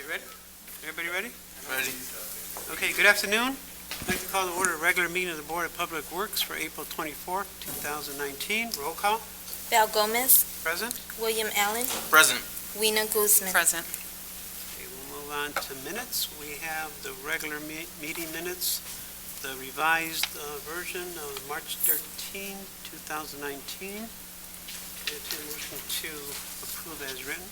you ready? Everybody ready? Ready. Okay, good afternoon. I'd like to call to order a regular meeting of the Board of Public Works for April 24th, 2019. Roll call. Val Gomez, Present. William Allen, Present. Weena Guzman. Present. Okay, we'll move on to minutes. We have the regular meeting minutes, the revised version of March 13, 2019. Entertain a motion to approve as written.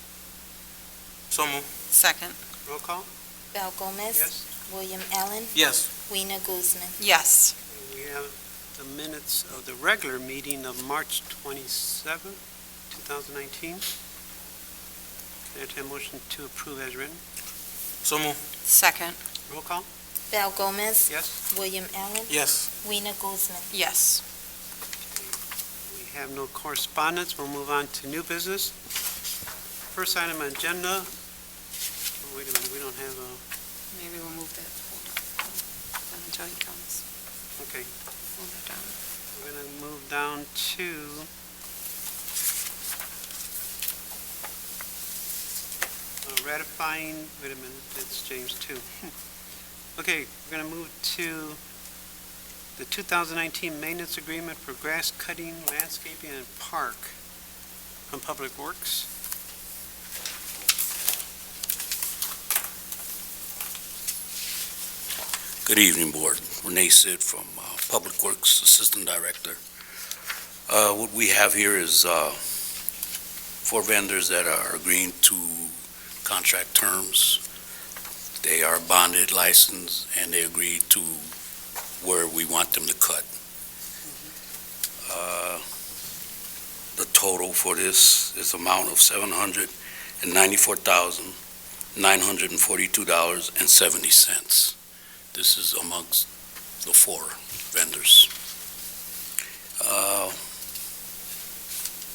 So move. Second. Roll call. Val Gomez, Yes. William Allen, Yes. Weena Guzman. Yes. We have the minutes of the regular meeting of March 27, 2019. Entertain a motion to approve as written. So move. Second. Roll call. Val Gomez, Yes. William Allen, Yes. Weena Guzman. Yes. We have no correspondence. We'll move on to new business. First item on agenda. Oh, wait a minute, we don't have a, Maybe we'll move that. Hold on until he comes. okay, Move it down. we're going to move down to ratifying, wait a minute, it's James too. Okay, we're going to move to the 2019 maintenance agreement for grass cutting, landscaping, and park from Public Works. Good evening, Board. Renee Sid from Public Works, Assistant Director. What we have here is 4 vendors that are agreeing to contract terms. They are bonded, licensed, and they agree to where we want them to cut. The total for this is amount of $794,942.70. This is amongst the 4 vendors.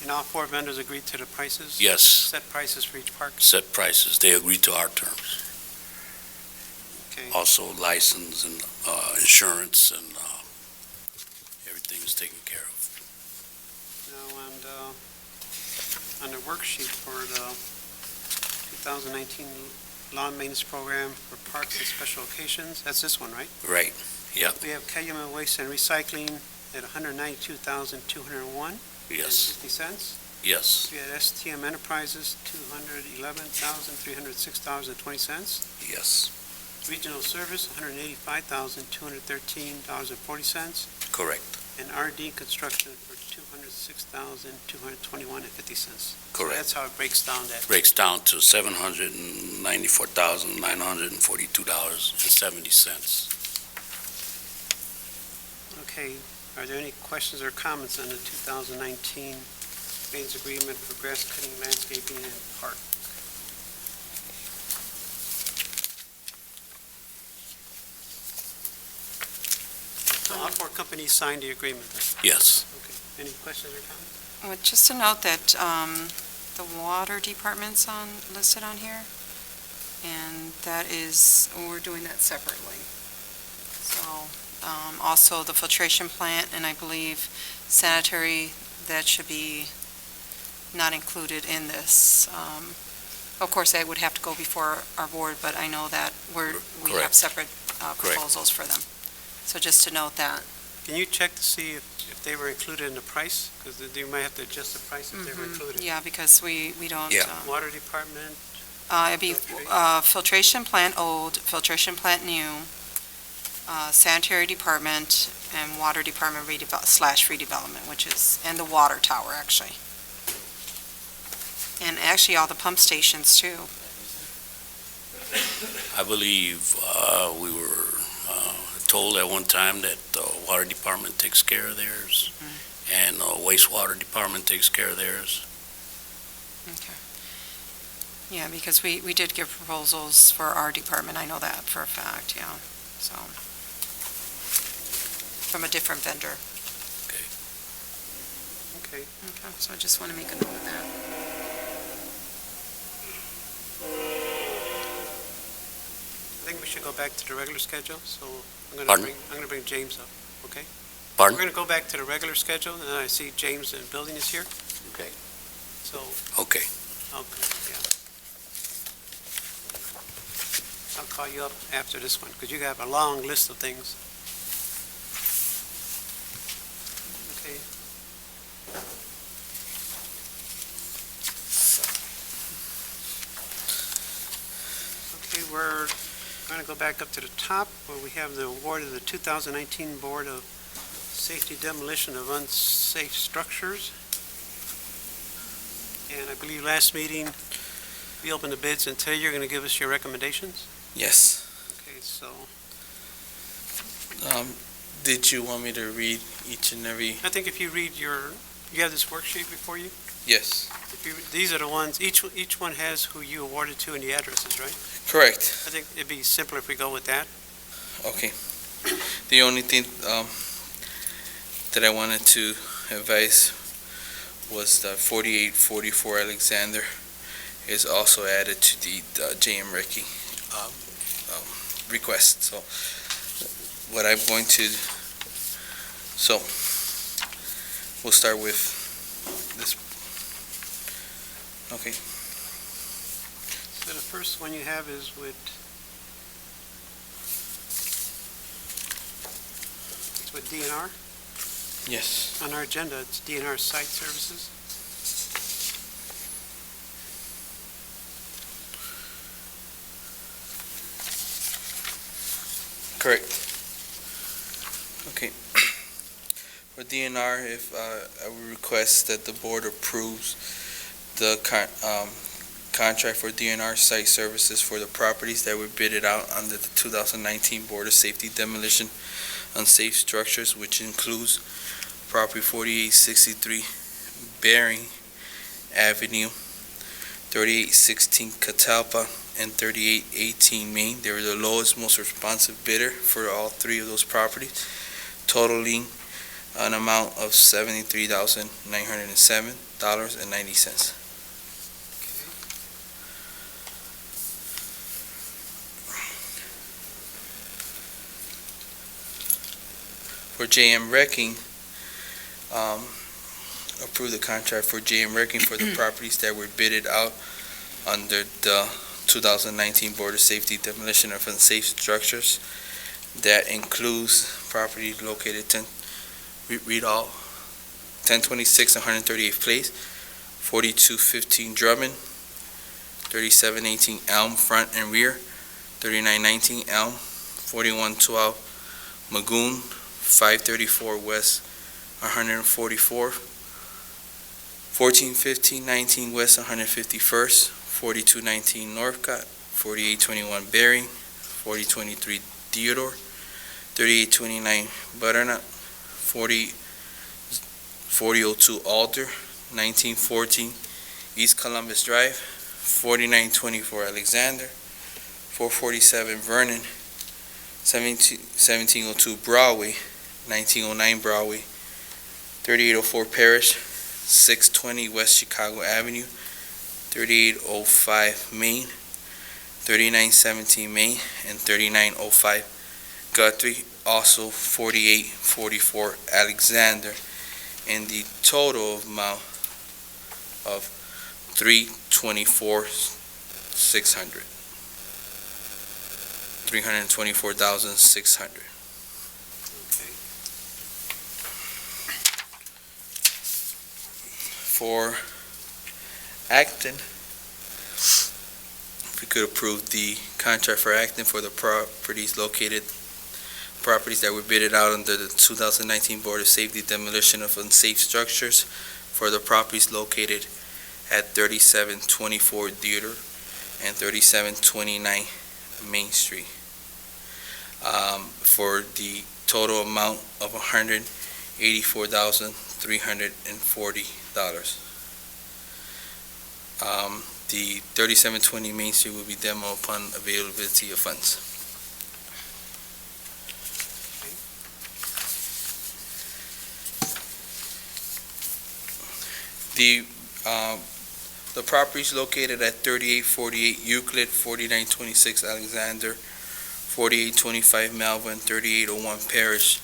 And all 4 vendors agreed to the prices? Yes, Set prices for each park? set prices. They agreed to our terms. Okay. Also license and insurance and everything is taken care of. Now, on the worksheet for the 2019 lawn maintenance program for parks and special occasions, that's this one, right? Right, yep, We have Calumet Waste and Recycling at $192,201. yes, 50 cents. yes, We had STM Enterprises, $211,306.20. yes, Regional Service, $185,213.40. correct, And RD Construction for $206,221.50. correct. That's how it breaks down that. Breaks down to $794,942.70. Okay, are there any questions or comments on the 2019 maintenance agreement for grass cutting, landscaping, and park? So all 4 companies signed the agreement then? Yes, Okay, any questions or comments? Well, just to note that the water department's listed on here, and that is, we're doing that separately. So, also the filtration plant, and I believe sanitary, that should be not included in this. Of course, that would have to go before our board, but I know that we have Correct. separate proposals for them. So just to note that. Can you check to see if they were included in the price? Because you might have to adjust the price if they were included. Yeah, because we don't. Yeah. Water Department, It'd be filtration plant old, filtration plant new, sanitary department, and water department redevelopment, which is, and the water tower, actually. And actually, all the pump stations, too. I believe we were told at one time that the water department takes care of theirs, and wastewater department takes care of theirs. Okay. Yeah, because we did give proposals for our department, I know that for a fact, yeah, so. From a different vendor. okay. Okay, so I just want to make a note of that. I think we should go back to the regular schedule, so I'm Pardon? going to bring James up, okay? Pardon? We're going to go back to the regular schedule, and I see James in building is here. Okay. So, Okay. okay, yeah. I'll call you up after this one, because you got a long list of things. Okay. Okay, we're going to go back up to the top, where we have the award of the 2019 Board of Safety Demolition of Unsafe Structures. And I believe last meeting, we opened the bids, and today you're going to give us your recommendations? Yes. Okay, so Did you want me to read each and every? I think if you read you have this worksheet before you? Yes. These are the ones, each one has who you awarded to and the addresses, right? Correct. I think it'd be simpler if we go with that. Okay. The only thing that I wanted to advise was the 4844 Alexander is also added to the J.M. Ricky request. So what I'm going to, so we'll start with this. Okay. So the first one you have is it's with DNR. Yes. On our agenda, it's DNR Site Services. Correct. Okay. For DNR, if I would request that the board approves the contract for DNR site services for the properties that were bidded out under the 2019 Board of Safety Demolition Unsafe Structures, which includes property 4863 Bering Avenue, 3816 Catalpa, and 3818 Main. They were the lowest, most responsive bidder for all three of those properties, totaling an amount of $73,907.90. For JM Wrecking, approve the contract for JM Wrecking for the properties that were bidded out under the 2019 Board of Safety Demolition of Unsafe Structures. That includes property located 1026 138th Place, 4215 Drummond, 3718 Elm Front and Rear, 3919 Elm, 4112 Magoon, 534 West 144, 1415 19 West 151st, 4219 Northcott, 4821 Bering, 4023 Theodore, 3829 Butternut, 4002 Alder, 1914 East Columbus Drive, 4924 Alexander, 447 Vernon, 1702 Broadway, 1909 Broadway, 3804 Parish, 620 West Chicago Avenue, 3805 Main, 3917 Main, and 3905 Guthrie, also 4844 Alexander, and the total amount of $324,600. $324,600. Okay. For Acton, if we could approve the contract for Acton for the properties that were bidded out under the 2019 Board of Safety Demolition of Unsafe Structures for the properties located at 3724 Theodore and 3729 Main Street, for the total amount of $184,340. The 3720 Main Street will be demo upon availability of funds. The properties located at 3848 Euclid, 4926 Alexander, 4825 Malvern, 3801 Parish.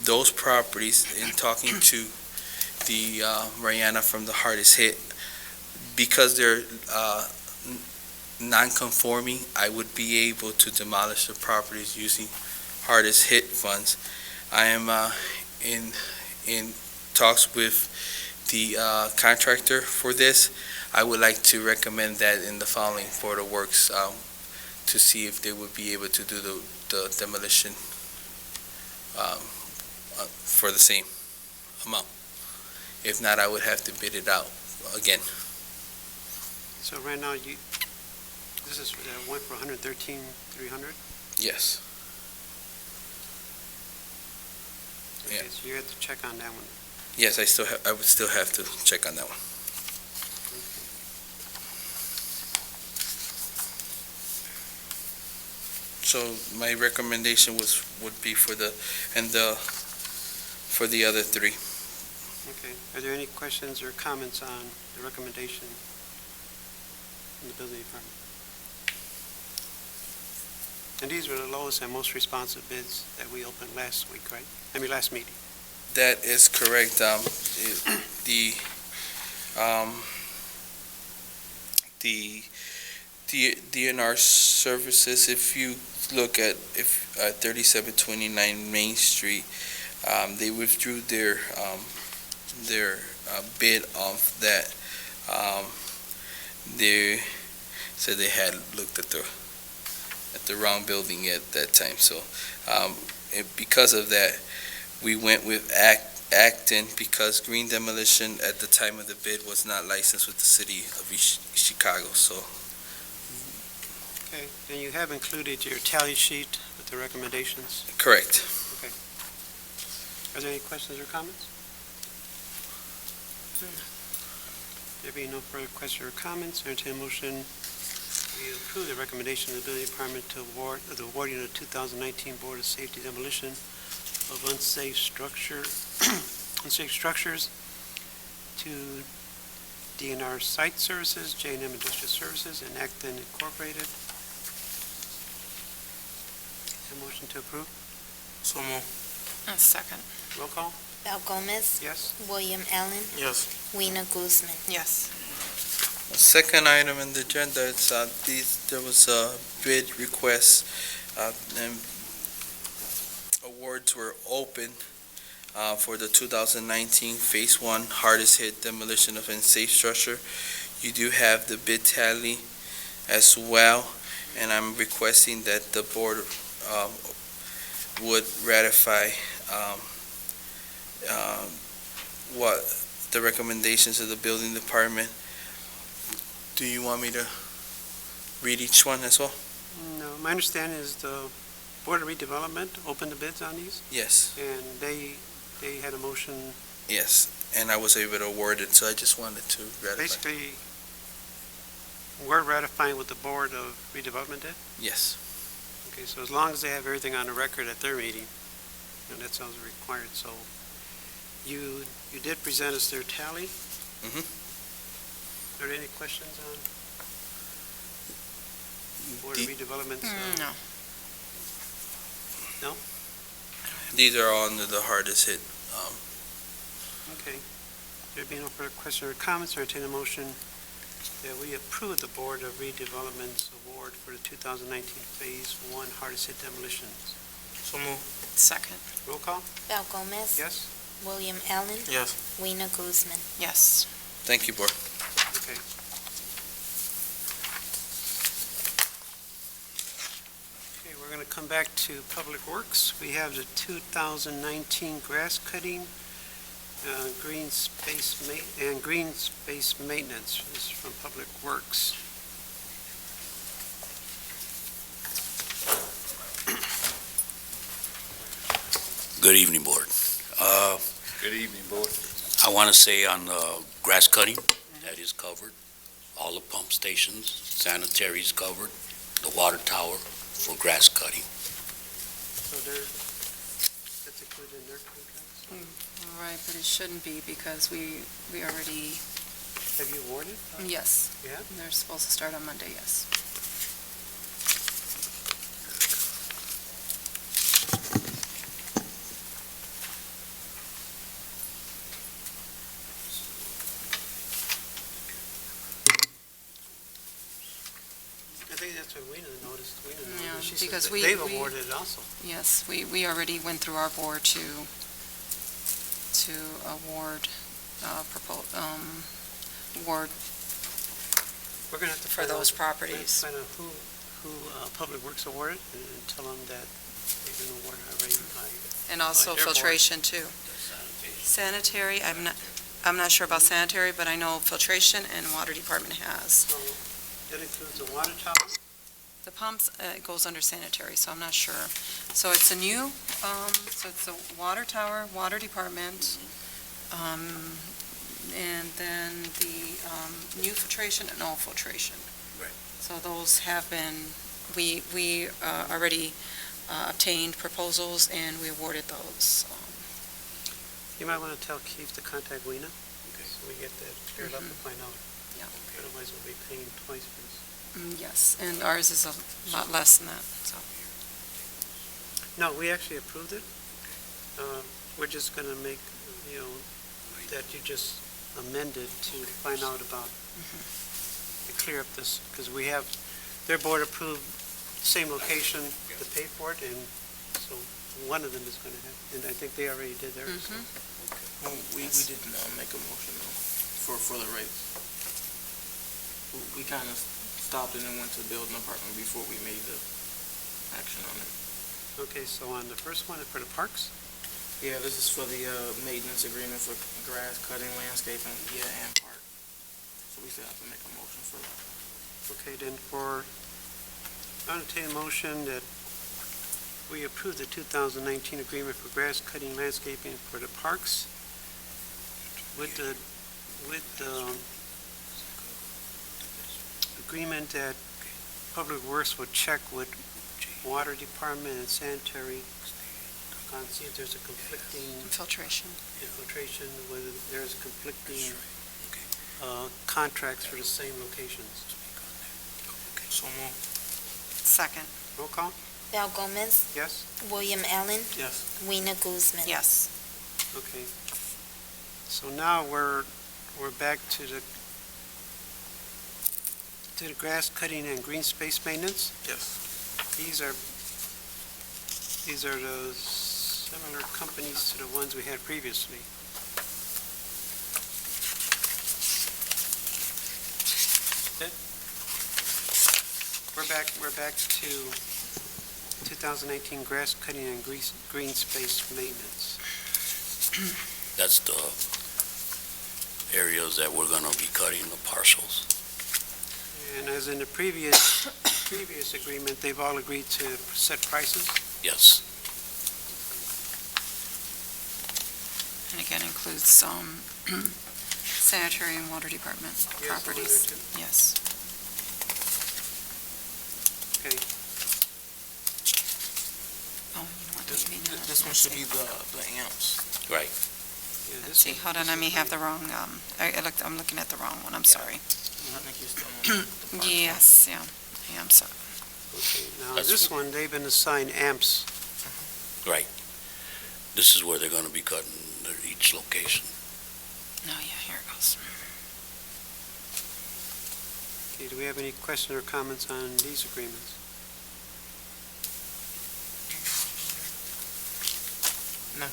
Those properties, in talking to the Mariana from the Hardest Hit, because they're non-conforming, I would be able to demolish the properties using hardest hit funds. I am in talks with the contractor for this. I would like to recommend that in the following for the works, to see if they would be able to do the demolition for the same amount. If not, I would have to bid it out again. So right now, this is, went for 113,300? Yes. Okay, Yeah. so you have to check on that one. Yes, I would still have to check on that one. So my recommendation would be for the other three. Okay. Are there any questions or comments on the recommendation from the building department? And these were the lowest and most responsive bids that we opened last week, right? Last meeting. That is correct. The DNR services, if you look at 3729 Main Street, they withdrew their bid off that. They said they had looked at the wrong building at that time. So because of that, we went with Acton, because Green Demolition at the time of the bid was not licensed with the city of Chicago. So Okay. And you have included your tally sheet with the recommendations. correct. Are there any questions or comments? There being no further questions or comments, entertain a motion, we approve the recommendation of the building department to award, the awarding of the 2019 Board of Safety demolition of unsafe structures to DNR Site Services, J&M Industrial Services, and Acton Incorporated. A motion to approve. So move. A second. Roll call. Val Gomez, Yes? William Allen, Yes. Weena Guzman. Yes. The second item in the agenda is there was a bid request, and awards were open for the 2019 Phase 1 hardest hit demolition of unsafe structure. You do have the bid tally as well, and I'm requesting that the board would ratify what the recommendations of the building department. Do you want me to read each one as well? No, my understanding is the Board of Redevelopment opened the bids on these, Yes, and they had a motion, yes, and I was able to award it, so I just wanted to ratify. basically, we're ratifying what the Board of Redevelopment did? Yes, Okay, so as long as they have everything on the record at their meeting, that's all required, so you did present us their tally? Mhm. Are there any questions on Board of Redevelopment's? No. these are all under the hardest hit. Okay. There being no further questions or comments, I entertain a motion that we approve the Board of Redevelopment's award for the 2019 Phase 1 hardest hit demolitions. So move. Second. Roll call? Val Gomez, Yes? William Allen, Yes. Weena Guzman. Yes. Thank you, board. Okay. Okay, we're going to come back to Public Works. We have the 2019 grass cutting, green space maintenance. This is from Public Works. Good evening, Board. Good evening, Board. I want to say on grass cutting, that is covered. All the pump stations, sanitary is covered, the water tower for grass cutting. So that's included in their contracts? Right, but it shouldn't be because we already, Have you awarded? yes. Yeah? They're supposed to start on Monday, yes. that's what Weena noticed. Yeah, She because says we- they've we- awarded it also. Yes, we already went through our board to award, award We're gonna have to for find out. those We're gonna have to properties. find out who Public Works awarded and tell them that they've been awarded already by. And also Airport. filtration too. Sanitary, I'm not sure about sanitary, but I know filtration and water department has. So that includes the water tower. The pumps, goes under sanitary, so I'm not sure. So it's a new, so it's the water tower, water department, and then the, new filtration and all filtration. Right. So those have been, we already obtained proposals and we awarded those. You might want to tell Keith to contact Weena. Okay. So we get that cleared up and find out. Yeah. Otherwise we'll be paying twice for this. Yes, and ours is a lot less than that, so. No, we actually approved it. We're just going to make, that you just amended to find out about, to clear up this, because we have, their board approved same location to pay for it, and so one of them is going to have, and I think they already did theirs. so. Well, we didn't make a motion though, for the rates. We kind of stopped and then went to the building department before we made the action on it. Okay, so on the first one, for the parks, Yeah, this is for the maintenance agreement for grass cutting, landscaping, and park. So we still have to make a motion for that. okay, then I'll entertain a motion that we approve the 2019 agreement for grass cutting, landscaping for the parks with the agreement that Public Works would check with Water Department and Sanitary on, see if there's a conflicting Filtration. infiltration, whether there's conflicting contracts for the same locations. So move. Second, Roll call? Val Gomez, Yes? William Allen, Yes. Weena Guzman. yes. Okay. So now we're back to the grass cutting and green space maintenance. Yes. These are the similar companies to the ones we had previously. We're back to 2019 grass cutting and green space maintenance. That's the areas that we're gonna be cutting, the parcels. And as in the previous agreement, they've all agreed to set prices. Yes. And again, includes sanitary and water department Yes, properties. over there Yes. Okay. Oh, you know what, This, maybe not. this one should be the amps. Right. Yeah, Let's this see, one- hold on, this I may is have the wrong, I'm looking at the wrong one, I'm sorry. I think you're still on the park. Yes, yeah, I'm sorry. Okay, now That's- this one, they've been assigned amps. Right. This is where they're gonna be cutting each location. No, yeah, here it goes. Okay, do we have any questions or comments on these agreements? No.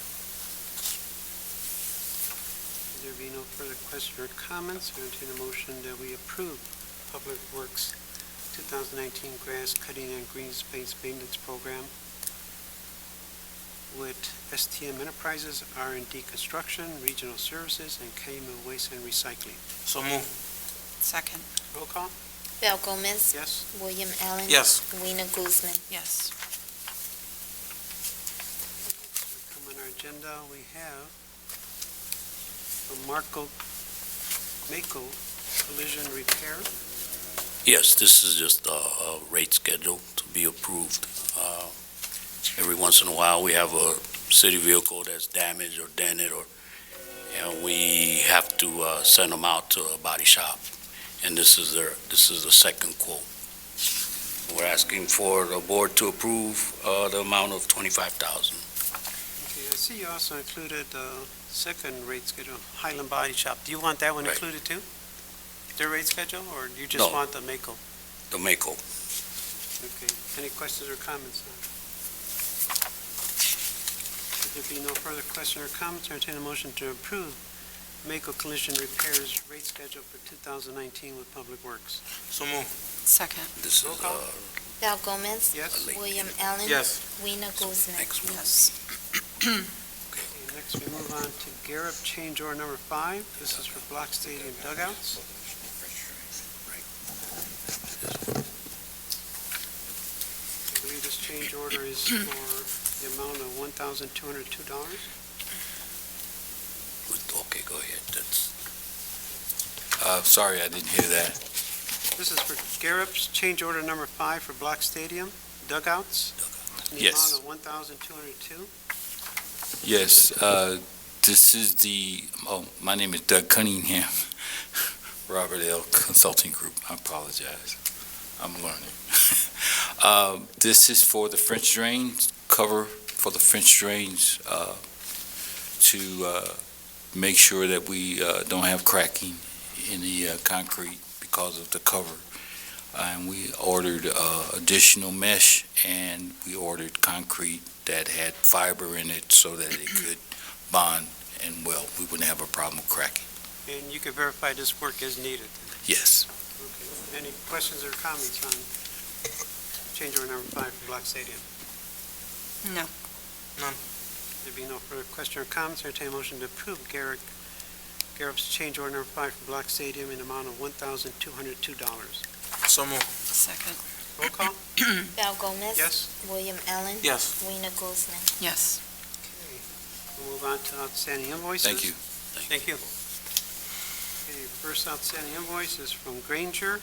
There be no further questions or comments, I entertain a motion that we approve Public Works 2019 grass cutting and green space maintenance program with STM Enterprises, R&D Construction, Regional Services, and Calumet Waste and Recycling. So move. Second, Roll call? Val Gomez, Yes? William Allen. Yes. Weena Guzman. yes. Come on our agenda, we have Mako Collision Repair. Yes, this is just a rate schedule to be approved. Every once in a while, we have a city vehicle that's damaged or dented, and we have to send them out to a body shop. And this is the second quote. We're asking for the board to approve the amount of $25,000. Okay, I see you also included the second rate schedule, Highland Body Shop. Do you want that one Right. included too? Their rate schedule, or you just No. want the Mako? The Mako. Okay, any questions or comments on it? If there be no further questions or comments, I entertain a motion to approve Mako Collision Repairs rate schedule for 2019 with Public Works. So move. Second. This Roll is call. Val Gomez. Yes? William Allen. Yes. Weena Guzman. next one. Yes. Okay, next we move on to Garrett change order number 5. This is for Block Stadium dugouts. I believe this change order is for the amount of $1,202. Okay, go ahead. That's, Sorry, I didn't hear that. This is for Garrett's change order number 5 for Block Stadium dugouts. In the Yes. amount of $1,202. Yes, this is my name is Doug Cunningham, Robert L. Consulting Group. I apologize. I'm learning. This is for the French drains, cover for the French drains, to make sure that we don't have cracking in the concrete because of the cover. And we ordered additional mesh, and we ordered concrete that had fiber in it so that it could bond and weld. We wouldn't have a problem with cracking. And you can verify this work is needed. Yes. Okay. Any questions or comments on change order number 5 for Block Stadium? No. There be no further question or comments, I entertain a motion to approve Garrett's change order number 5 for Block Stadium in the amount of $1,202. So move. Second. Roll call? Val Gomez. Yes? William Allen. Yes. Weena Guzman. Yes. Okay. We'll move on to outstanding invoices. Thank you. Thank you. Okay, first outstanding invoice is from Granger.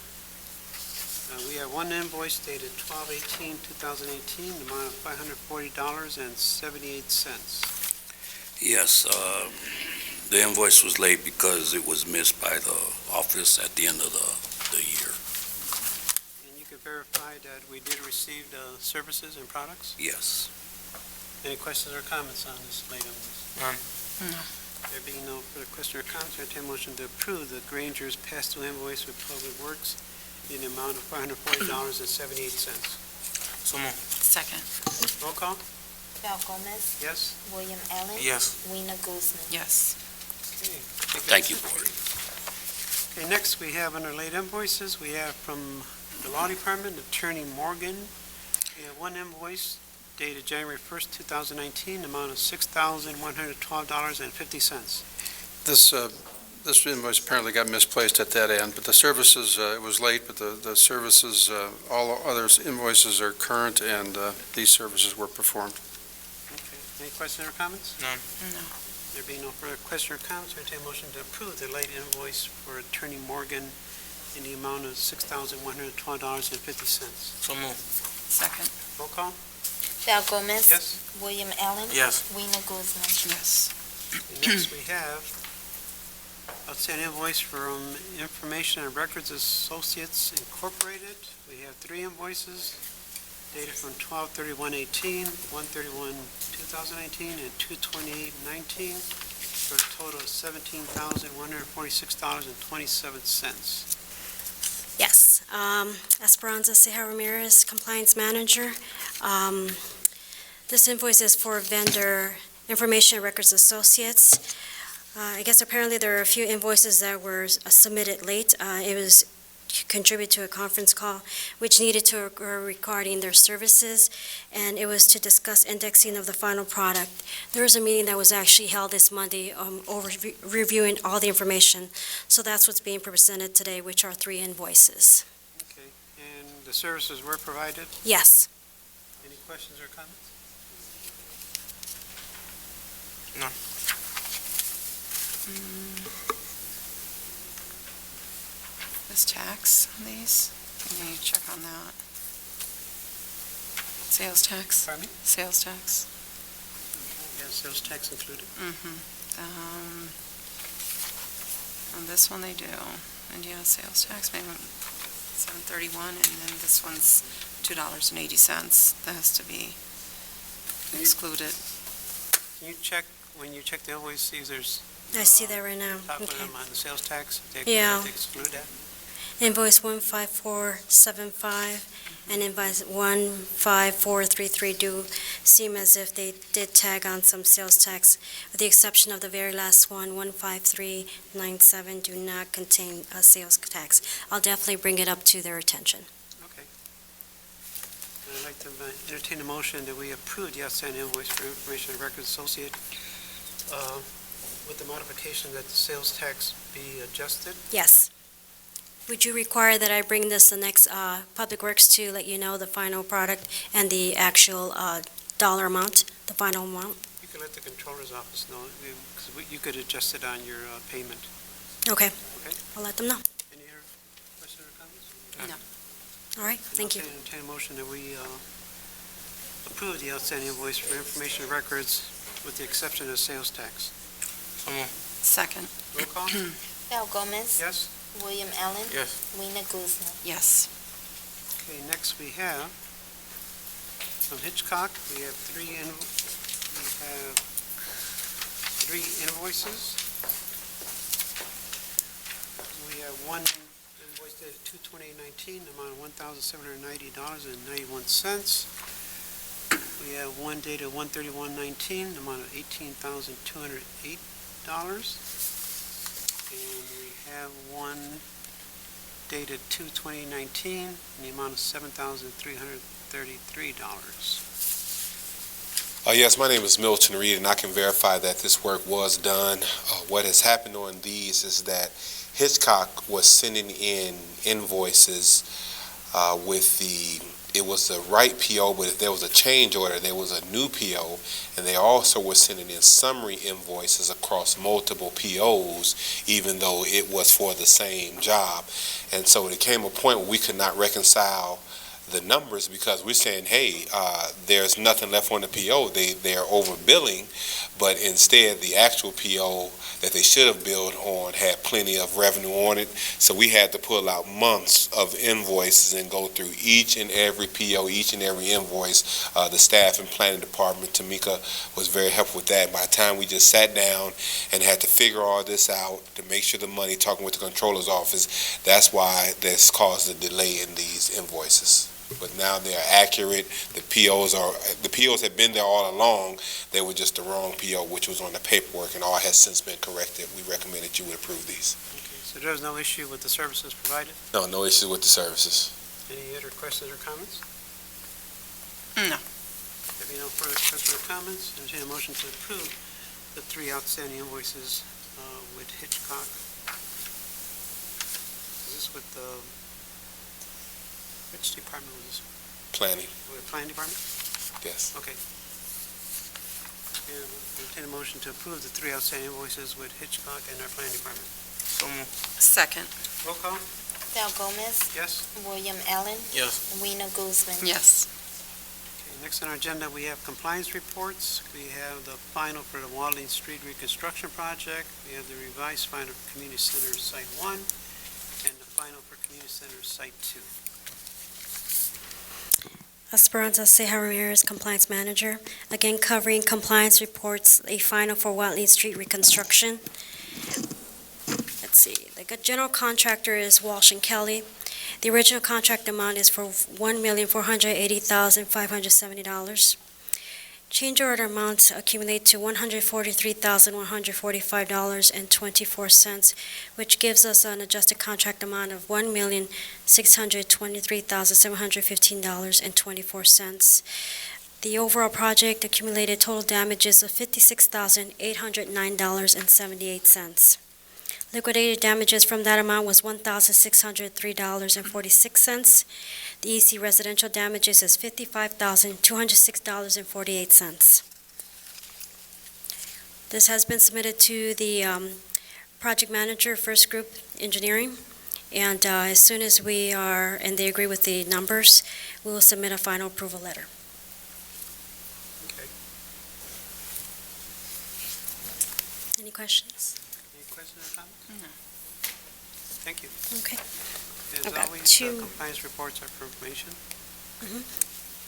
We have one invoice dated 12/18/2018, the amount of $540.78. yes, the invoice was late because it was missed by the office at the end of the year. And you can verify that we did receive the services and products? Yes. Any questions or comments on this late invoice? None. No. There being no further question or comments, I entertain a motion to approve the Granger's pass-through invoice with Public Works in the amount of $540.78. So move. Second. Roll call? Val Gomez. Yes? William Allen. Yes. Weena Guzman. Yes. Okay. Thank you, Board. Okay, next we have under late invoices, we have from the Law Department, Attorney Morgan. We have one invoice dated January 1st, 2019, the amount of $6,112.50. This invoice apparently got misplaced at that end, but the services, it was late, but the services, all other invoices are current, and these services were performed. Okay, any questions or comments? None. No. There being no further question or comments, I entertain a motion to approve the late invoice for Attorney Morgan in the amount of $6,112.50. So move. Second. Roll call? Val Gomez. Yes? William Allen. Yes. Weena Guzman. Yes. And next we have outstanding invoice from Information and Records Associates Incorporated. We have 3 invoices dated from 12/31/18, 1/31/2019, and 2/28/19, for a total of $17,146.27. Yes, Esperanza Ceja Ramirez, Compliance Manager. This invoice is for vendor Information Records Associates. I guess apparently there are a few invoices that were submitted late. It was contributed to a conference call which needed to occur regarding their services, and it was to discuss indexing of the final product. There was a meeting that was actually held this Monday reviewing all the information. So that's what's being presented today, which are 3 invoices. Okay, and the services were provided. Yes. Any questions or comments? This tax on these? Can you check on that? Sales tax? Pardon me? Sales tax? Yes, sales tax included. Mm-hmm. On this one they do. Indiana sales tax payment, $731, and then this one's $2.80. That has to be excluded. Can you check, when you check the invoice, see if there's I see that right now. top of Okay. them on the sales tax? Yeah. They exclude that? Invoice 15475, and invoice 15433 do seem as if they did tag on some sales tax, with the exception of the very last one, 15397, do not contain a sales tax. I'll definitely bring it up to their attention. Okay. I'd like to entertain a motion that we approve the outstanding invoice for Information and Records Associate with the modification that the sales tax be adjusted. Yes. Would you require that I bring this the next Public Works to let you know the final product and the actual dollar amount, the final amount? You could let the Controller's Office know, because you could adjust it on your payment. Okay. Okay. I'll let them know. Any other questions or comments? All right, thank you. I'll entertain a motion that we approve the outstanding invoice for Information and Records with the exception of sales tax. So moved. Second. Roll call? Val Gomez. Yes? William Allen. Yes. Rena Guzman. Yes. Okay, next we have from Hitchcock, we have three invoices. We have one invoice dated 2/28/19, amount of $1,790.91. We have one dated 1/31/19, amount of $18,208. And we have one dated 2/20/19, in the amount of $7,333. Yes, my name is Milton Reed, and I can verify that this work was done. What has happened on these is that Hitchcock was sending in invoices it was the right PO, but if there was a change order, there was a new PO, and they also were sending in summary invoices across multiple POs, even though it was for the same job. And so it came a point where we could not reconcile the numbers because we're saying, hey, there's nothing left on the PO. They're overbilling, but instead the actual PO that they should have billed on had plenty of revenue on it. So we had to pull out months of invoices and go through each and every PO, each and every invoice. The staff and planning department, Tamika, was very helpful with that. By the time we just sat down and had to figure all this out to make sure the money, talking with the controller's office, that's why this caused a delay in these invoices. But now they are accurate. The POs have been there all along. They were just the wrong PO, which was on the paperwork, and all has since been corrected. We recommend that you would approve these. Okay, so there's no issue with the services provided? No issue with the services. Any other questions or comments? No. There being no further questions or comments, entertain a motion to approve the three outstanding invoices with Hitchcock. Is this with the, which department was this? Planning, With the planning department? yes. Okay. And entertain a motion to approve the three outstanding invoices with Hitchcock and our planning department. So moved. Second. Roll call? Val Gomez. Yes? William Allen. Yes. Rena Guzman. Yes. Okay, next on our agenda, we have compliance reports. We have the final for the Walding Street reconstruction project. We have the revised final for Community Center Site 1 and the final for Community Center Site 2. Esperanza Ceja Ramirez, Compliance Manager. Again, covering compliance reports, a final for Watley Street reconstruction. Let's see, the general contractor is Walsh and Kelly. The original contract amount is for $1,480,570. Change order amounts accumulate to $143,145.24, which gives us an adjusted contract amount of $1,623,715.24. The overall project accumulated total damages of $56,809.78. Liquidated damages from that amount was $1,603.46. The EC residential damages is $55,206.48. This has been submitted to the project manager, First Group Engineering, and as soon as we are, and they agree with the numbers, we will submit a final approval letter. Okay. Any questions? Any questions or comments? No. Thank you. Okay. As I've got always, two. compliance reports are for information.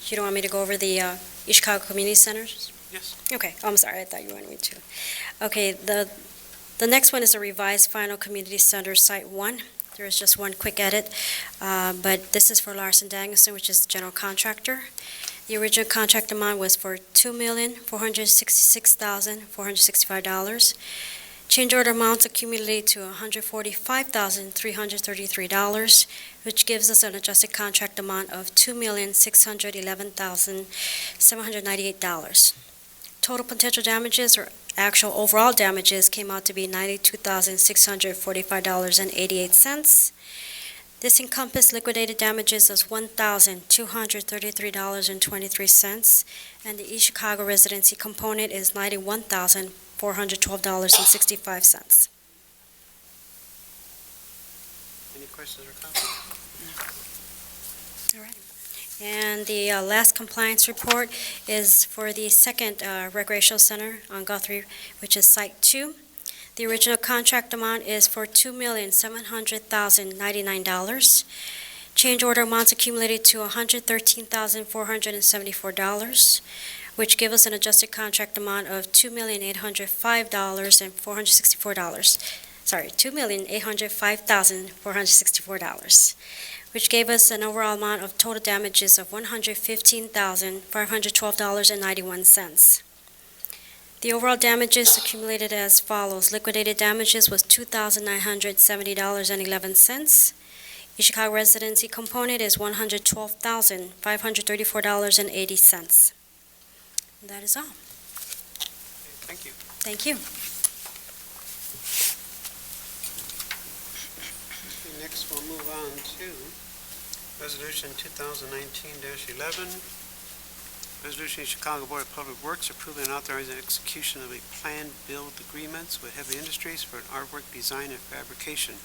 You don't want me to go over the East Chicago Community Centers? Yes. Okay, I'm sorry, I thought you wanted me to. Okay, the next one is a revised final Community Center Site 1 There is just one quick edit, but this is for Larson Danielson, which is the general contractor. The original contract amount was for $2,466,465. Change order amounts accumulated to $145,333, which gives us an adjusted contract amount of $2,611,798. Total potential damages or actual overall damages came out to be $92,645.88. This encompassed liquidated damages as $1,233.23, and the East Chicago residency component is $91,412.65. Any questions or comments? All right. And the last compliance report is for the second recreational center on Guthrie, which is Site 2. The original contract amount is for $2,700,099. Change order amounts accumulated to $113,474, which give us an adjusted contract amount of $2,805,464. Sorry, $2,805,464, which gave us an overall amount of total damages of $115,512.91. The overall damages accumulated as follows. Liquidated damages was $2,970.11. The Chicago residency component is $112,534.80. That is all. Okay, thank you. Thank you. Okay, next we'll move on to Resolution 2019-11. Resolution of Chicago Board of Public Works approving and authorizing execution of a planned build agreements with Heavy Industries for an artwork design and fabrication.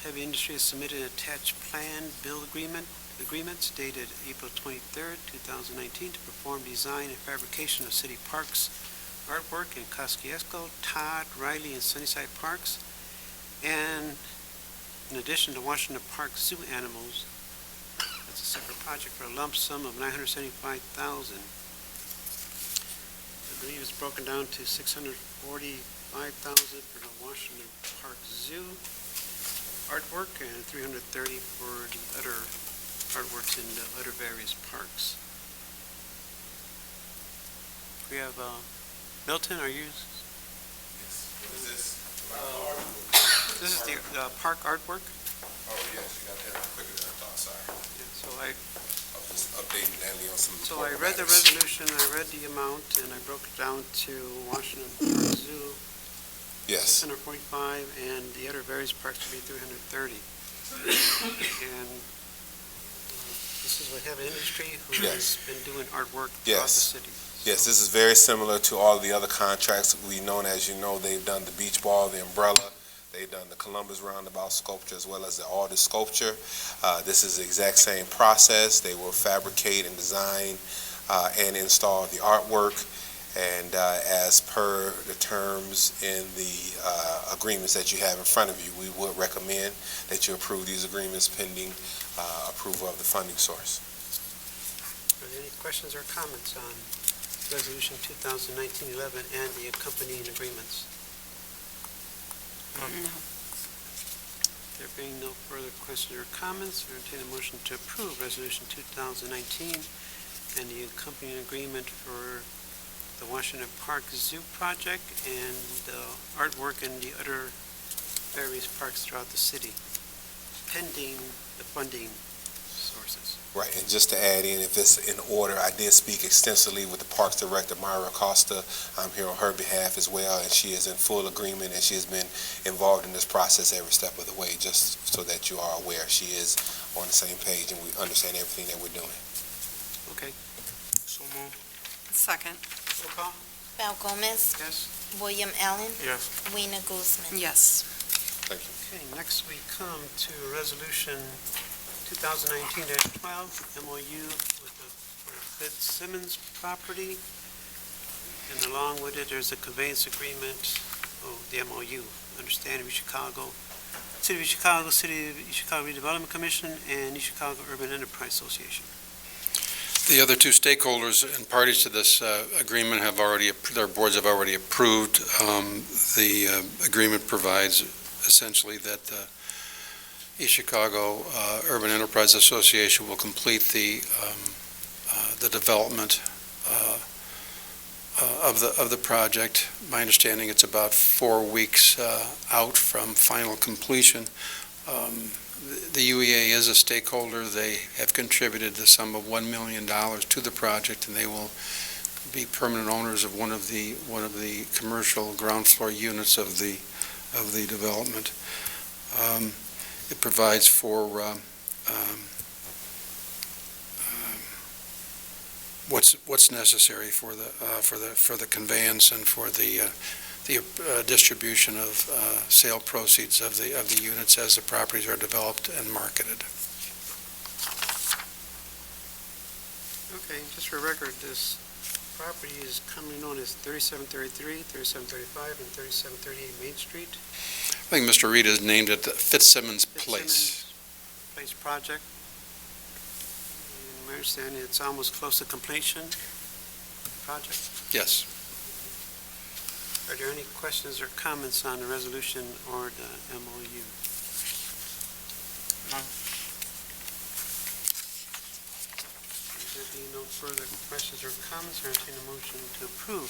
Heavy Industries submitted an attached planned build agreements dated April 23rd, 2019 to perform design and fabrication of city parks artwork in Kosciuszko, Todd, Riley, and Sunnyside Parks, and in addition to Washington Park Zoo animals. That's a separate project for a lump sum of $975,000. I believe it's broken down to $645,000 for the Washington Park Zoo artwork and $330,000 for the other artworks in the other various parks. We have Milton, are you? Yes. What is this? This is the park artwork. Oh, yes, you got that quicker than I thought, sorry. Yeah, I was just updating Natalie on some. So I read the resolution, I read the amount, and I broke it down to Washington Park Zoo, Yes. $645, and the other various parks would be $330. And this is with Heavy Industry, who has been doing artwork throughout the city. Yes, this is very similar to all the other contracts we've known. As you know, they've done the beach ball, the umbrella, they've done the Columbus roundabout sculpture as well as the Alder sculpture. This is the exact same process. They will fabricate and design and install the artwork. And as per the terms in the agreements that you have in front of you, we would recommend that you approve these agreements pending approval of the funding source. Are there any questions or comments on Resolution 2019-11 and the accompanying agreements? No. There being no further questions or comments, I entertain a motion to approve Resolution 2019 and the accompanying agreement for the Washington Park Zoo project and artwork in the other various parks throughout the city, pending the funding sources. Right, and just to add in, if it's in order, I did speak extensively with the Parks Director, Myra Acosta. I'm here on her behalf as well, and she is in full agreement, and she has been involved in this process every step of the way, just so that you are aware. She is on the same page, and we understand everything that we're doing. Okay, So moved. Second. roll call? Val Gomez, Yes? William Allen, Yes. Weena Guzman. Yes. Thank you. Okay, next we come to Resolution 2019-12, MOU with the Fitzsimmons property. And along with it, there's a conveyance agreement, the MOU, understanding of Chicago, City of Chicago, City of Chicago Redevelopment Commission, and East Chicago Urban Enterprise Association. The other two stakeholders and parties to this agreement have already, their boards have already approved. The agreement provides essentially that East Chicago Urban Enterprise Association will complete the development of the project. My understanding, it's about 4 weeks out from final completion. The UEA is a stakeholder. They have contributed the sum of $1 million to the project, and they will be permanent owners of one of the commercial ground floor units of the development. It provides for what's necessary for the conveyance and for the distribution of sale proceeds of the units as the properties are developed and marketed. Okay, just for record, this property is commonly known as 3733, 3735, and 3738 Main Street. I think Mr. Reed has named it Fitzsimmons Place. Fitzsimmons Place project. And my understanding, it's almost close to completion project. Yes. Are there any questions or comments on the resolution or the MOU? None. There being no further questions or comments, I entertain a motion to approve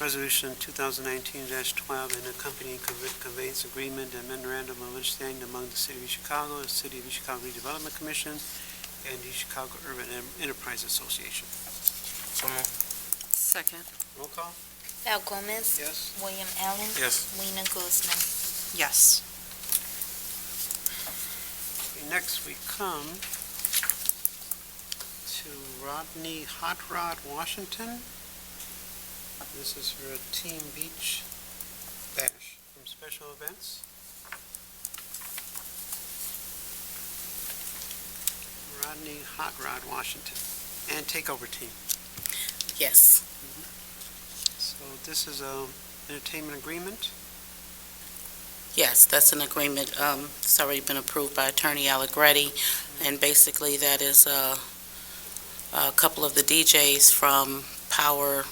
Resolution 2019-12 and accompanying conveyance agreement and memorandum of understanding among the City of East Chicago, the City of East Chicago Redevelopment Commission, and the East Chicago Urban Enterprise Association. So moved. Second. Roll call? Val Gomez. Yes. William Allen. Yes. Lena Guzman. Yes. Okay, next we come to Rodney Hot Rod Washington. This is for a Team Beach Bash from Special Events. Rodney Hot Rod Washington and Takeover Team. Yes, So this is a entertainment agreement. yes, that's an agreement. It's already been approved by Attorney Allegretti, and basically that is a couple of the DJs from Power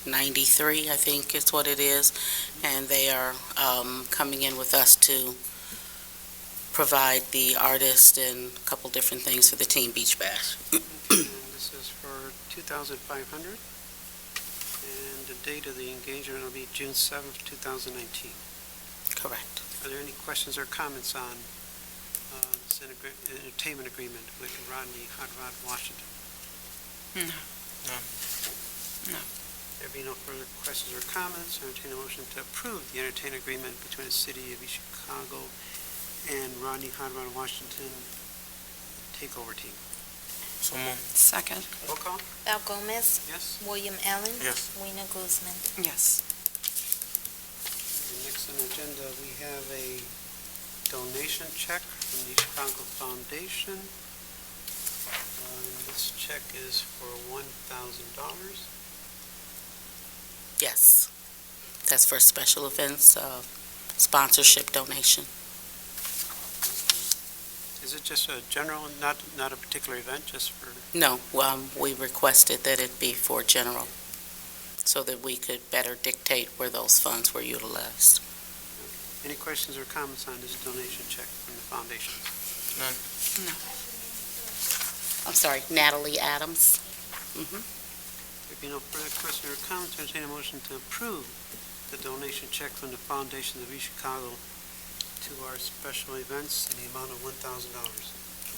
93, I think is what it is, and they are coming in with us to provide the artist and a couple different things for the Team Beach Bash. And this is for $2,500. And the date of the engagement will be June 7th, 2019. Correct. Are there any questions or comments on this entertainment agreement with Rodney Hot Rod Washington? No. None. There be no further questions or comments, I entertain a motion to approve the entertainment agreement between the City of East Chicago and Rodney Hot Rod Washington Takeover Team. So moved. Second. Roll call? Val Gomez. Yes? William Allen. Yes. Lena Guzman. Yes. And next on the agenda, we have a donation check from the Chicago Foundation. This check is for $1,000. Yes. That's for special events, sponsorship donation. Is it just a general, not a particular event, just for, No, we requested that it be for general, so that we could better dictate where those funds were utilized. any questions or comments on this donation check from the foundation? I'm sorry, Natalie Adams. Mhm. There be no further questions or comments, I entertain a motion to approve the donation check from the Foundation of East Chicago to our special events in the amount of $1,000.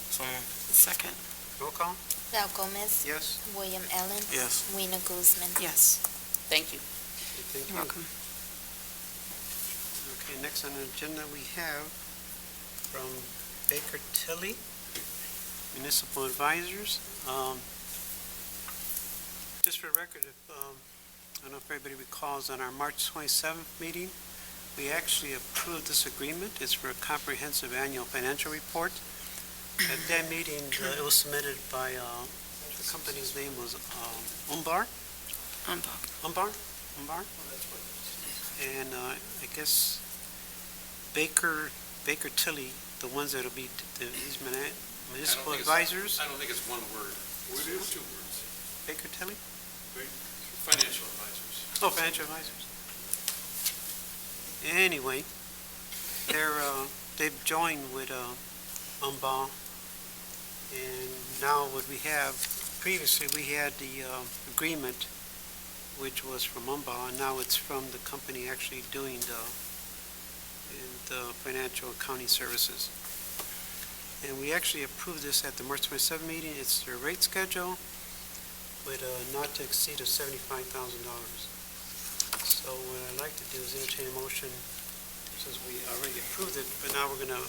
So moved. Second. Roll call? Val Gomez. Yes? William Allen. Yes. Lena Guzman. Yes. Thank you. Okay, thank You're you. welcome. Okay, next on the agenda, we have from Baker Tilly, Municipal Advisors. Just for the record, I don't know if everybody recalls, on our March 27th meeting, we actually approved this agreement. It's for a comprehensive annual financial report. At that meeting, it was submitted by, the company's name was Umbar. Umbar? And I guess Baker Tilly, the ones that'll be these municipal advisors. I don't think it's one word. It is two words. Baker Tilly? Financial advisors. Oh, financial advisors. Anyway, they're they've joined with Umball. And now what we have, previously we had the agreement, which was from Umball, and now it's from the company actually doing the financial accounting services. And we actually approved this at the March 27 meeting. It's their rate schedule with a not to exceed of $75,000. So what I'd like to do is entertain a motion, since we already approved it, but now we're going to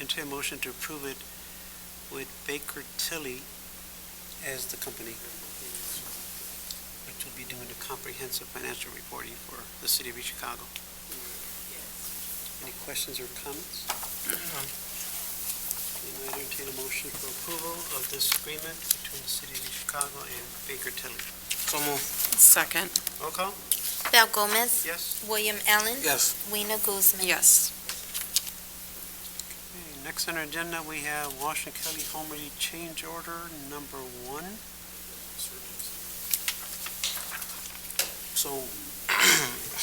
entertain a motion to approve it with Baker Tilly as the company, which will be doing the comprehensive financial reporting for the city of East Chicago. Any questions or comments? And I entertain a motion for approval of this agreement between the city of East Chicago and Baker Tilly. So move. Second. Roll call? Val Gomez. Yes? William Allen. Yes. Weena Guzman. Yes. Okay, next on our agenda, we have Washington County Home Rule Change Order number 1. So,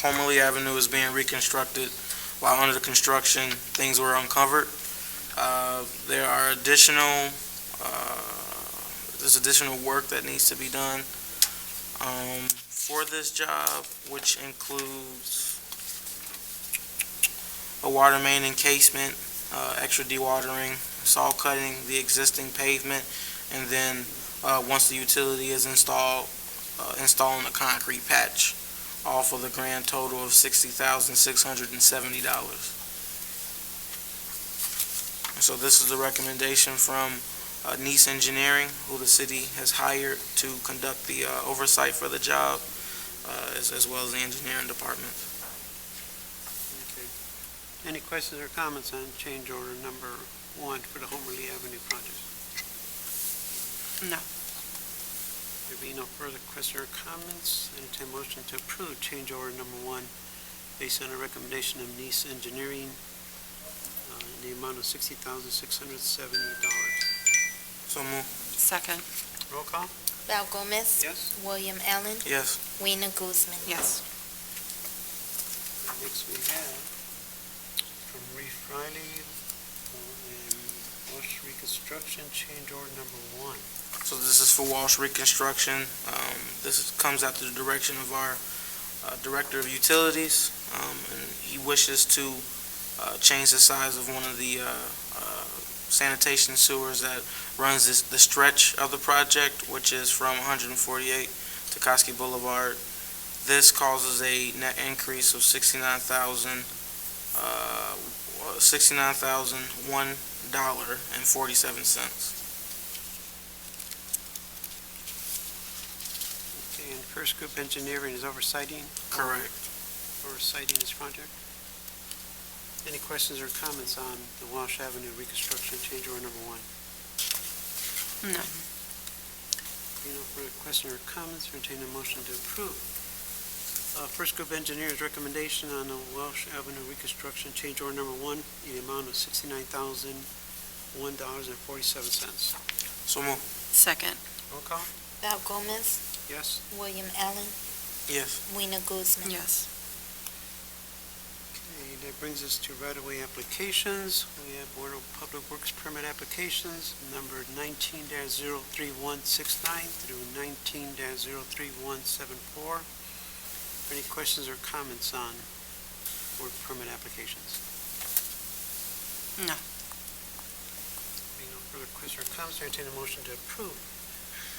Homerly Avenue is being reconstructed. While under the construction, things were uncovered. There are there's additional work that needs to be done for this job, which includes a water main encasement, extra dewatering, saw cutting the existing pavement, and then once the utility is installed, installing a concrete patch, all for the grand total of $60,670. So this is the recommendation from Nice Engineering, who the city has hired to conduct the oversight for the job, as well as the engineering department. Okay. Any questions or comments on change order number 1 for the Homerly Avenue project? No. There be no further questions or comments, entertain a motion to approve change order number 1 based on a recommendation of Nice Engineering in the amount of $60,670. So move. Second. Roll call? Val Gomez. Yes? William Allen. Yes. Weena Guzman. Yes. Next we have from Reef Riley and Walsh Reconstruction, change order number 1. So this is for Walsh Reconstruction. Comes after the direction of our Director of Utilities, and he wishes to change the size of one of the sanitation sewers that runs the stretch of the project, which is from 148 to Koski Boulevard. This causes a net increase of $69,001.47. Okay, and First Group Engineering is oversighting this project. Any questions or comments on the Walsh Avenue reconstruction change order number 1? No. Any further questions or comments, entertain a motion to approve. First Group Engineers' recommendation on the Walsh Avenue reconstruction change order number 1 in the amount of $69,001.47. So move. Second. Roll call? Val Gomez. Yes? William Allen. Yes. Weena Guzman. Yes. Okay, that brings us to right-of-way applications. We have Board of Public Works permit applications, number 19-03169 through 19-03174. Any questions or comments on board permit applications? No. Being no further questions or comments, I entertain a motion to approve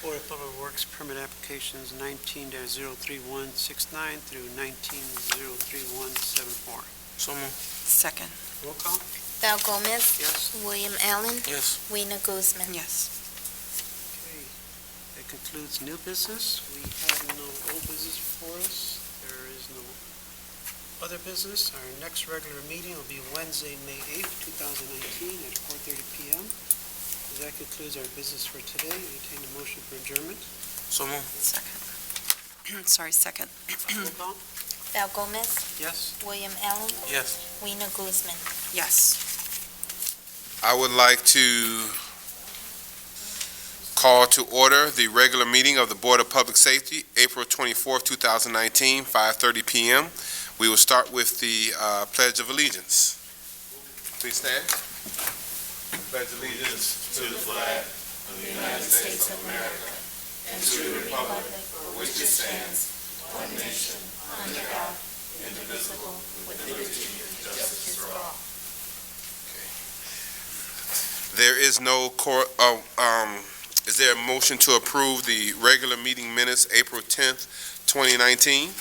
Board of Public Works permit applications 19-03169 through 19-03174. So move. Second. Roll call? Val Gomez. Yes? William Allen. Yes. Weena Guzman. Yes. Okay, that concludes new business. We have no old business before us. There is no other business. Our next regular meeting will be Wednesday, May 8th, 2019 at 4:30 p.m. That concludes our business for today. Entertain a motion for adjournment. So move. Second. Sorry, second. Roll call? Val Gomez. Yes? William Allen. Yes. Weena Guzman. Yes. I would like to call to order the regular meeting of the Board of Public Safety, April 24th, 2019, 5:30 p.m. We will start with the Pledge of Allegiance. Please stand. Pledge allegiance to the flag of the United States of America and to the republic for which it stands, one nation, under God, indivisible, with liberty and justice for all. There is no is there a motion to approve the regular meeting minutes, April 10th, 2019? I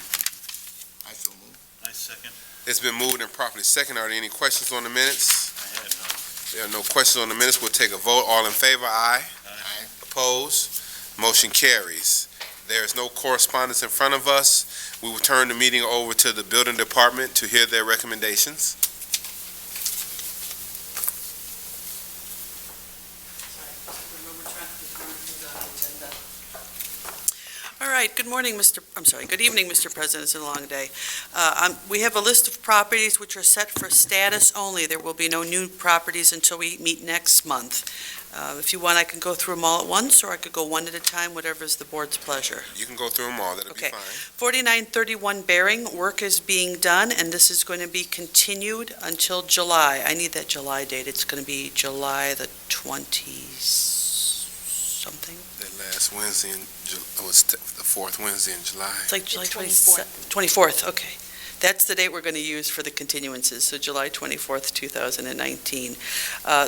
so move. I second. It's been moved and properly second. Are there any questions on the minutes? I had none. There are no questions on the minutes. We'll take a vote. All in favor, aye. Aye. Opposed? Motion carries. There is no correspondence in front of us. We will turn the meeting over to the building department to hear their recommendations. All right, good evening, Mr. President, it's a long day. We have a list of properties which are set for status only. There will be no new properties until we meet next month. If you want, I can go through them all at once, or I could go one at a time, whatever is the board's pleasure. You can go through them all, that'll be Okay. fine. 4931 Bering, work is being done, and this is going to be continued until July. I need that July date. It's going to be July the 20-something. That last Wednesday, was the fourth Wednesday in July. It's like July 24th, okay. That's the date we're going to use for the continuances, so July 24th, 2019.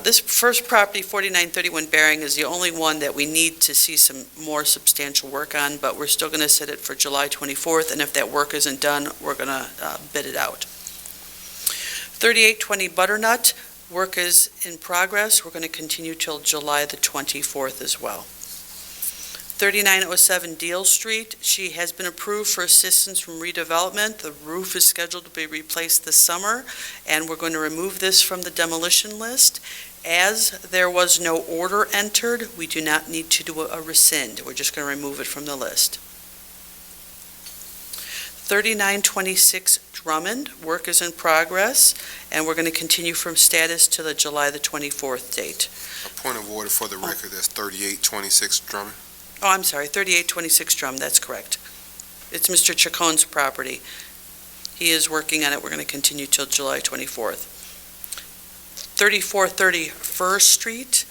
This first property, 4931 Bering, is the only one that we need to see some more substantial work on, but we're still going to set it for July 24th, and if that work isn't done, we're going to bid it out. 3820 Butternut, work is in progress. We're going to continue till July the 24th as well. 3907 Deal Street, she has been approved for assistance from redevelopment. The roof is scheduled to be replaced this summer, and we're going to remove this from the demolition list. As there was no order entered, we do not need to do a rescind. We're just going to remove it from the list. 3926 Drummond, work is in progress, and we're going to continue from status to the July the 24th date. A point of order for the record, that's 3826 Drummond. Oh, I'm sorry, 3826 Drum, that's correct. It's Mr. Chacon's property. He is working on it. We're going to continue till July 24th. 3430 First Street,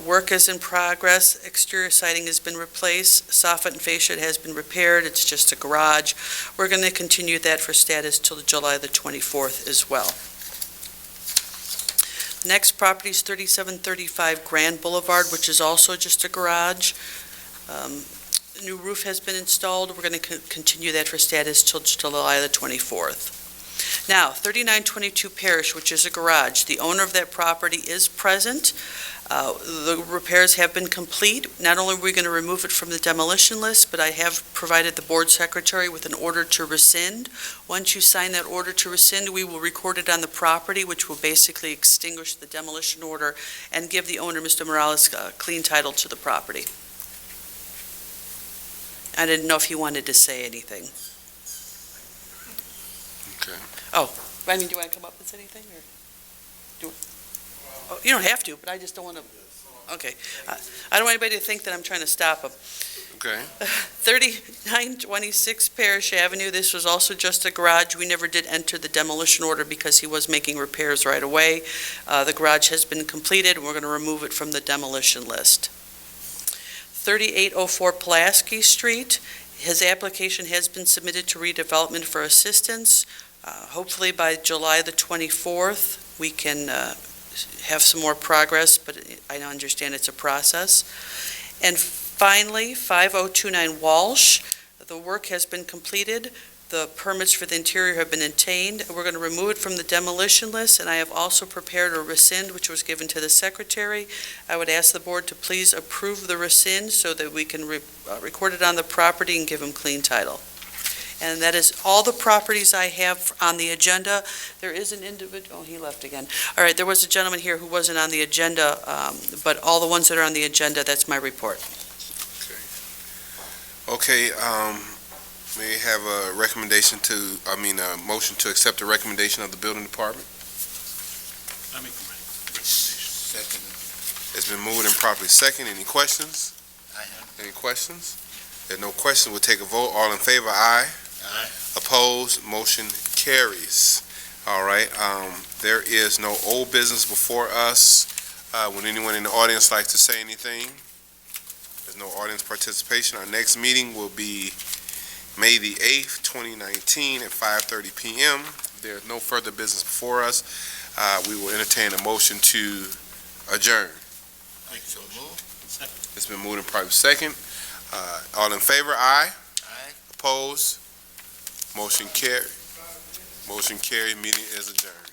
work is in progress. Exterior siding has been replaced. Soffit and fascia has been repaired. It's just a garage. We're going to continue that for status till July the 24th as well. Next property is 3735 Grand Boulevard, which is also just a garage. New roof has been installed. We're going to continue that for status till July the 24th. Now, 3922 Parish, which is a garage. The owner of that property is present. The repairs have been complete. Not only are we going to remove it from the demolition list, but I have provided the board secretary with an order to rescind. Once you sign that order to rescind, we will record it on the property, which will basically extinguish the demolition order and give the owner, Mr. Morales, a clean title to the property. I didn't know if he wanted to say anything. Okay. Oh, I mean, do you want to come up and say anything, or? Oh, you don't have to, but I just don't want to, okay. I don't want anybody to think that I'm trying to stop him. Okay. 3926 Parish Avenue, this was also just a garage. We never did enter the demolition order because he was making repairs right away. The garage has been completed, and we're going to remove it from the demolition list. 3804 Pulaski Street, his application has been submitted to redevelopment for assistance. Hopefully by July the 24th, we can have some more progress, but I understand it's a process. And finally, 5029 Walsh, the work has been completed. The permits for the interior have been obtained. We're going to remove it from the demolition list, and I have also prepared a rescind, which was given to the secretary. I would ask the board to please approve the rescind so that we can record it on the property and give him clean title. And that is all the properties I have on the agenda. There is an individual, oh, he left again. All right, there was a gentleman here who wasn't on the agenda, but all the ones that are on the agenda, that's my report. Okay, may I have a recommendation a motion to accept the recommendation of the building department? I make the recommendation. Second. It's been moved and properly second. Any questions? I have. Any questions? There's no question. We'll take a vote. All in favor, aye. Aye. Opposed, motion carries. All right, there is no old business before us. Would anyone in the audience like to say anything? There's no audience participation. Our next meeting will be May the 8th, 2019 at 5:30 PM. There's no further business before us. We will entertain a motion to adjourn. So moved. It's been moved and probably second. All in favor, aye? Aye. Opposed? Motion carried. Motion carried. Meeting is adjourned.